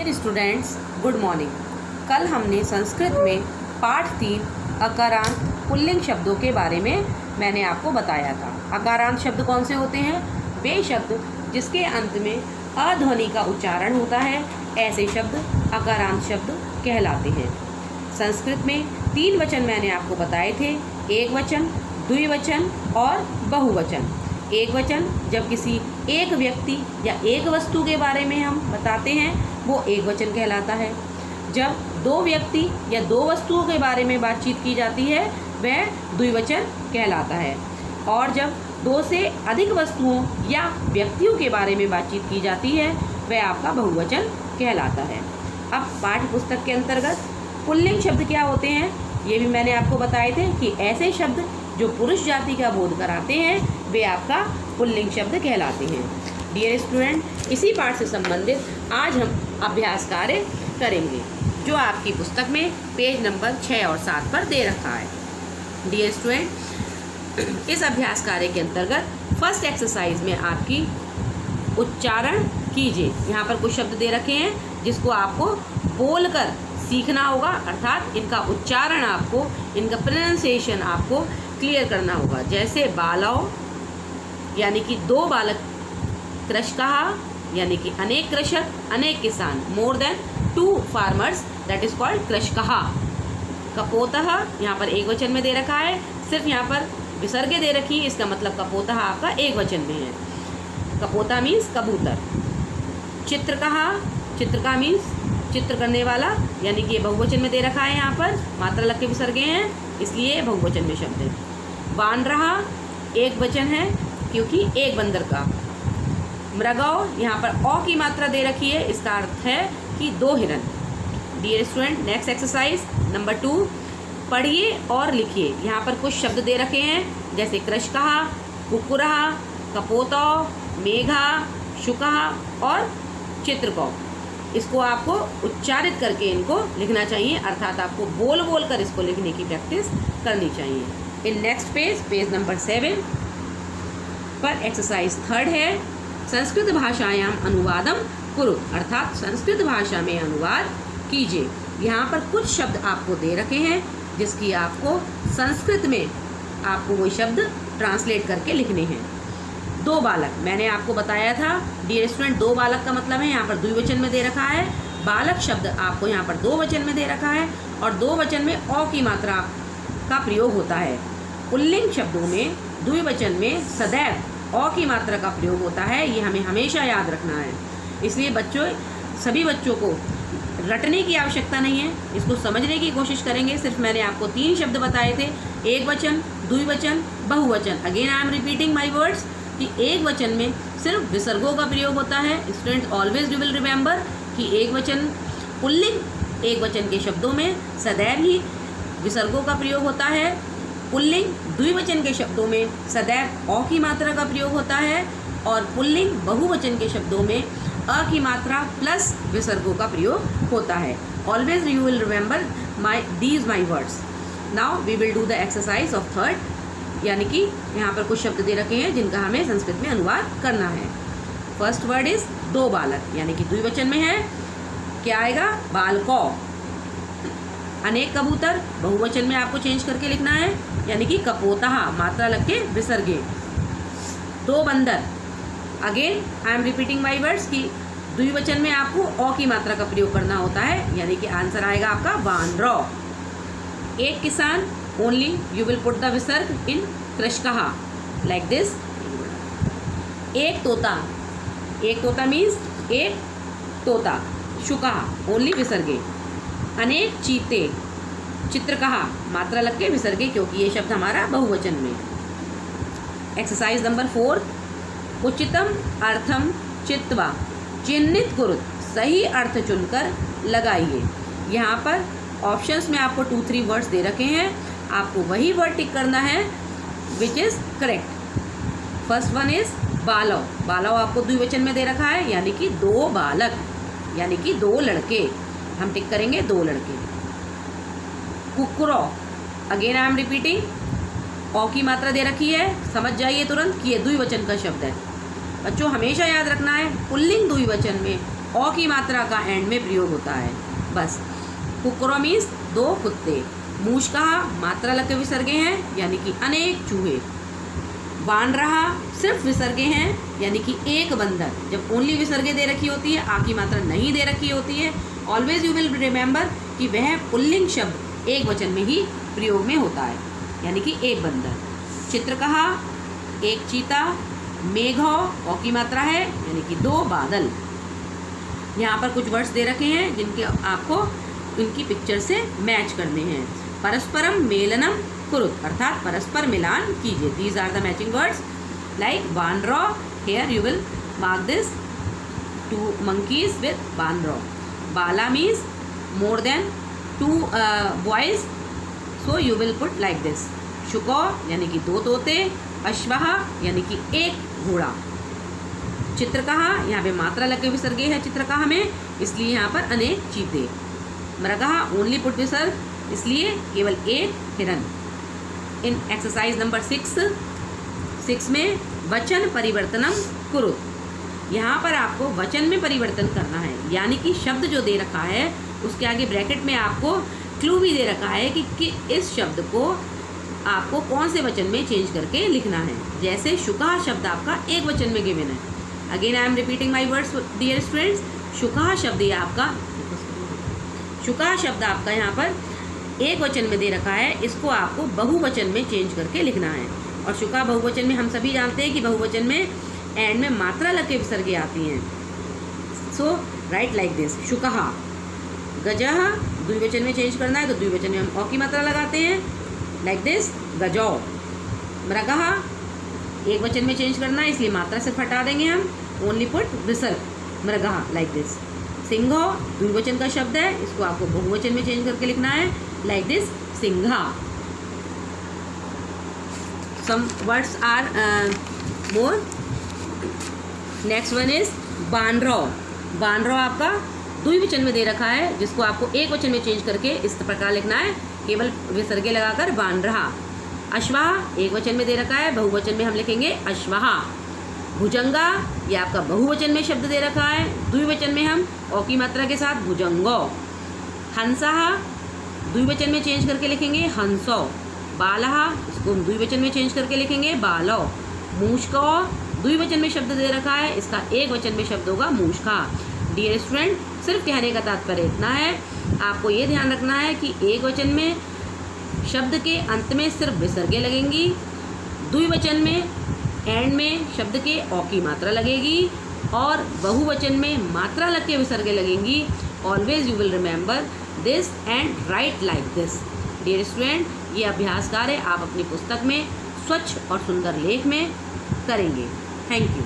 Dear students, good morning. कल हमने संस्कृत में पाठ 3 अकारांत पुल्लिंग शब्दों के बारे में मैंने आपको बताया था। अकारांत शब्द कौन से होते हैं? वे शब्द जिसके अंत में अध्वनि का उच्चारण होता है, ऐसे शब्द अकारांत शब्द कहलाते हैं। संस्कृत में 3 वचन मैंने आपको बताए थे, एक वचन, द्विवचन और बहुवचन। एक वचन जब किसी एक व्यक्ति या एक वस्तु के बारे में हम बताते हैं, वो एक वचन कहलाता है। जब 2 व्यक्ति या 2 वस्तुओं के बारे में बातचीत की जाती है, वह द्विवचन कहलाता है। और जब 2 से अधिक वस्तुओं या व्यक्तियों के बारे में बातचीत की जाती है, वह आपका बहुवचन कहलाता है। अब पाठ्य पुस्तक के अंतर्गत पुल्लिंग शब्द क्या होते हैं, ये भी मैंने आपको बताए थे कि ऐसे शब्द जो पुरुष जाति का बोध कराते हैं, वे आपका पुल्लिंग शब्द कहलाते हैं। डियर स्टूडेंट, इसी पाठ से संबंधित आज हम अभ्यास कार्य करेंगे, जो आपकी पुस्तक में पेज नंबर 6 और 7 पर दे रखा है। डियर स्टूडेंट, इस अभ्यास कार्य के अंतर्गत फर्स्ट एक्सरसाइज में आपकी उच्चारण कीजिए। यहाँ पर कुछ शब्द दे रखे हैं जिसको आपको बोलकर सीखना होगा, अर्थात इनका उच्चारण आपको, इनका प्रोनाउंसिएशन आपको क्लियर करना होगा। जैसे बालव यानी कि 2 बालक, कृषकः यानी कि अनेक कृषक, अनेक किसान, मोर than 2 farmers, that is called कृषकः। कपोतः यहाँ पर एक वचन में दे रखा है, सिर्फ यहाँ पर विसर्ग दे रखी है, इसका मतलब कपोतः आपका एक वचन में है। कपोता मीन्स कबूतर। चित्रकः, चित्रका मीन्स चित्र करने वाला, यानी कि ये बहुवचन में दे रखा है, यहाँ पर मात्रा लग के विसर्गे हैं, इसलिए बहुवचन में शब्द है। वानरः एक वचन है क्योंकि एक बंदर का। मृगौ यहाँ पर औ की मात्रा दे रखी है, इसका अर्थ है कि 2 हिरन। Dear student, next exercise number 2, पढ़िए और लिखिए। यहाँ पर कुछ शब्द दे रखे हैं, जैसे कृषकः, कुक्कुरः, कपोतौ, मेघा, शुकः और चित्रकौ। इसको आपको उच्चारित करके इनको लिखना चाहिए, अर्थात आपको बोल बोल कर इसको लिखने की प्रैक्टिस करनी चाहिए। इन नेक्स्ट पेज नंबर 7 पर एक्सरसाइज 3 है, संस्कृत भाषायाम अनुवादम कुरु, अर्थात संस्कृत भाषा में अनुवाद कीजिए। यहाँ पर कुछ शब्द आपको दे रखे हैं जिसकी आपको संस्कृत में आपको वो शब्द ट्रांसलेट करके लिखने हैं। 2 बालक, मैंने आपको बताया था डियर स्टूडेंट, 2 बालक का मतलब है यहाँ पर द्विवचन में दे रखा है। बालक शब्द आपको यहाँ पर 2 वचन में दे रखा है और 2 वचन में औ की मात्रा का प्रयोग होता है। पुल्लिंग शब्दों में द्विवचन में सदैव औ की मात्रा का प्रयोग होता है, ये हमें हमेशा याद रखना है। इसलिए बच्चों, सभी बच्चों को रटने की आवश्यकता नहीं है, इसको समझने की कोशिश करेंगे। सिर्फ मैंने आपको 3 शब्द बताए थे, एक वचन, द्विवचन, बहुवचन। Again I am repeating my words कि एक वचन में सिर्फ विसर्गों का प्रयोग होता है। Student, always you will remember कि एक वचन पुल्लिंग एक वचन के शब्दों में सदैव ही विसर्गों का प्रयोग होता है। पुल्लिंग द्विवचन के शब्दों में सदैव औ की मात्रा का प्रयोग होता है और पुल्लिंग बहुवचन के शब्दों में अ की मात्रा प्लस विसर्गों का प्रयोग होता है। Always you will remember my words. Now we will do the exercise of 3rd, यानी कि यहाँ पर कुछ शब्द दे रखे हैं जिनका हमें संस्कृत में अनुवाद करना है। फर्स्ट वर्ड इज 2 बालक, यानी कि द्विवचन में है, क्या आएगा? बालकौ। अनेक कबूतर, बहुवचन में आपको चेंज करके लिखना है, यानी कि कपोतः, मात्रा लग के विसर्गे। 2 बंदर, again I am repeating my words कि द्विवचन में आपको औ की मात्रा का प्रयोग करना होता है, यानी कि आंसर आएगा आपका वानरौ। एक किसान, only you will put the विसर्ग इन कृषकः, लाइक दिस। एक तोता, एक तोता मीन्स एक तोता, शुकः, ओनली विसर्गे। अनेक चीते, चित्रकः, मात्रा लग के विसर्गे क्योंकि ये शब्द हमारा बहुवचन में। एक्सरसाइज नंबर 4, उचितम अर्थम चित्वा चिन्हित कुरुत, सही अर्थ चुनकर लगाइए। यहाँ पर ऑप्शंस में आपको 2-3 वर्ड्स दे रखे हैं, आपको वही वर्ड टिक करना है which is correct. First one is बालव, बालव आपको द्विवचन में दे रखा है, यानी कि 2 बालक, यानी कि 2 लड़के, हम टिक करेंगे 2 लड़के। कुक्कुरौ, अगेन आई एम रिपीटिंग, औ की मात्रा दे रखी है, समझ जाइए तुरंत कि ये द्विवचन का शब्द है। बच्चों, हमेशा याद रखना है पुल्लिंग द्विवचन में अ की मात्रा का एंड में प्रयोग होता है। बस। कुकरो मीन्स 2 कुत्ते। मूषकः मात्रा लग के विसर्गे हैं यानी कि अनेक चूहे। वानरः सिर्फ विसर्गे हैं यानी कि एक बंदर। जब ओनली विसर्गे दे रखी होती है, आ की मात्रा नहीं दे रखी होती है, ऑलवेज यू विल रिमेंबर कि वह पुल्लिंग शब्द एक वचन में ही प्रयोग में होता है यानी कि एक बंदर। चित्रकः एक चीता। मेघो औ की मात्रा है यानी कि 2 बादल। यहाँ पर कुछ वर्ड्स दे रखे हैं जिनके आपको इनकी पिक्चर से मैच करने हैं। परस्परम मेलनम कुरुत अर्थात परस्पर मिलान कीजिए। These are the matching words like वानरो। Here you will mark this 2 monkeys with वानरो। बाला means more than 2 boys, so you will put like this। शुको यानी कि 2 तोते। अश्वः यानी कि एक घोड़ा। चित्रकः यहाँ पे मात्रा लग के विसर्गे है चित्रकः में, इसलिए यहाँ पर अनेक चीते। मृगः ओनली पुट विसर्ग, इसलिए केवल एक हिरन। इन एक्सरसाइज नंबर 6 में वचन परिवर्तनम कुरुत। यहाँ पर आपको वचन में परिवर्तन करना है यानी कि शब्द जो दे रखा है उसके आगे ब्रैकेट में आपको क्लू भी दे रखा है कि इस शब्द को आपको कौन से वचन में चेंज करके लिखना है। जैसे शुकः शब्द आपका एक वचन में गिवन है। Again I am repeating my words dear students. शुकः शब्द ये आपका यहाँ पर एक वचन में दे रखा है, इसको आपको बहुवचन में चेंज करके लिखना है। और शुका बहुवचन में हम सभी जानते हैं कि बहुवचन में एंड में मात्रा लग के विसर्गे आती हैं। सो राइट लाइक दिस शुकः। गजः द्विवचन में चेंज करना है तो द्विवचन में हम औ की मात्रा लगाते हैं लाइक दिस गजौ। मृगः एक वचन में चेंज करना है इसलिए मात्रा सिर्फ हटा देंगे हम, ओनली पुट विसर्ग मृगः लाइक दिस। सिंहो द्विवचन का शब्द है, इसको आपको बहुवचन में चेंज करके लिखना है लाइक दिस सिंहा। Some words are more. Next one is बानरो। बानरो आपका द्विवचन में दे रखा है जिसको आपको एक वचन में चेंज करके इस प्रकार लिखना है, केवल विसर्गे लगाकर बानरहा। अश्वः एक वचन में दे रखा है, बहुवचन में हम लिखेंगे अश्वः। भुजंगा ये आपका बहुवचन में शब्द दे रखा है, द्विवचन में हम औ की मात्रा के साथ भुजंगो। हंसः द्विवचन में चेंज करके लिखेंगे हंसो। बालः इसको हम द्विवचन में चेंज करके लिखेंगे बालो। मूषको द्विवचन में शब्द दे रखा है, इसका एक वचन में शब्द होगा मूषका। डियर स्टूडेंट, सिर्फ कहने का तात्पर्य इतना है, आपको ये ध्यान रखना है कि एक वचन में शब्द के अंत में सिर्फ विसर्गे लगेंगी, द्विवचन में एंड में शब्द के औ की मात्रा लगेगी और बहुवचन में मात्रा लग के विसर्गे लगेंगी। Always you will remember this and write like this. Dear student, ये अभ्यास कार्य आप अपनी पुस्तक में स्वच्छ और सुंदर लेख में करेंगे। Thank you.